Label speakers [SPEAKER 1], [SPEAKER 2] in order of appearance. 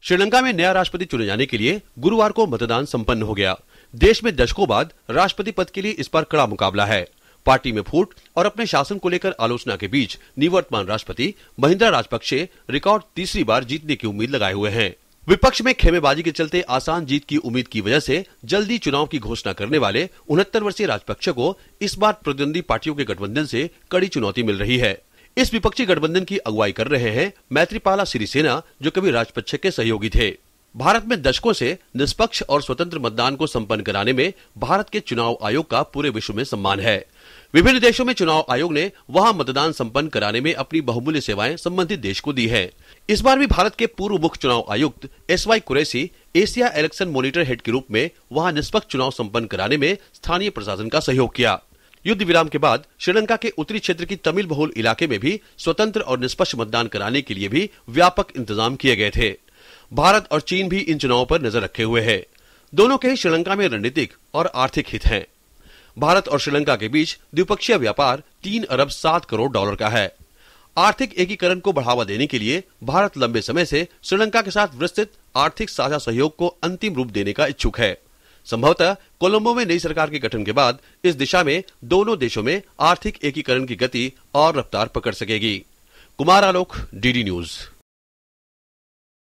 [SPEAKER 1] श्रीलंका में नया राष्ट्रपति चुने जाने के लिए गुरुवार को मतदान संपन्न हो गया। देश में दशकों बाद राष्ट्रपति पद के लिए इस बार कड़ा मुकाबला है। पार्टी में फूट और अपने शासन को लेकर आलोचना के बीच निवर्तमान राष्ट्रपति महिंद्रा राजपक्षे रिकॉर्ड तीसरी बार जीतने की उम्मीद लगाए हुए हैं। विपक्ष में खेमेबाजी के चलते आसान जीत की उम्मीद की वजह से जल्दी चुनाव की घोषणा करने वाले 69 वर्षीय राजपक्षे को इस बार प्रतिद्वंदी पार्टियों के गठबंधन से कड़ी चुनौती मिल रही है। इस विपक्षी गठबंधन की अगुवाई कर रहे हैं मैत्रीपाला सिरिसेना, जो कभी राजपक्षे के सहयोगी थे। भारत में दशकों से निष्पक्ष और स्वतंत्र मतदान को संपन्न कराने में भारत के चुनाव आयोग का पूरे विश्व में सम्मान है। विभिन्न देशों में चुनाव आयोग ने वहां मतदान संपन्न कराने में अपनी बहुमूल्य सेवाएं संबंधित देश को दी है। इस बार भी भारत के पूर्व मुख्य चुनाव आयुक्त SY Qureshi Asia election monitor head के रूप में वहां निष्पक्ष चुनाव संपन्न कराने में स्थानीय प्रशासन का सहयोग किया। युद्ध विराम के बाद श्रीलंका के उत्तरी क्षेत्र की तमिल बहुल इलाके में भी स्वतंत्र और निष्पक्ष मतदान कराने के लिए भी व्यापक इंतजाम किए गए थे। भारत और चीन भी इन चुनावों पर नजर रखे हुए है। दोनों के ही श्रीलंका में रणनीतिक और आर्थिक हित हैं। भारत और श्रीलंका के बीच द्विपक्षीय व्यापार 3 अरब 7 करोड़ डॉलर का है। आर्थिक एकीकरण को बढ़ावा देने के लिए भारत लंबे समय से श्रीलंका के साथ विस्तृत आर्थिक साझा सहयोग को अंतिम रूप देने का इच्छुक है। संभवतः कोलंबो में नई सरकार के गठन के बाद इस दिशा में दोनों देशों में आर्थिक एकीकरण की गति और रफ्तार पकड़ सकेगी। Kumar Alok, DD news.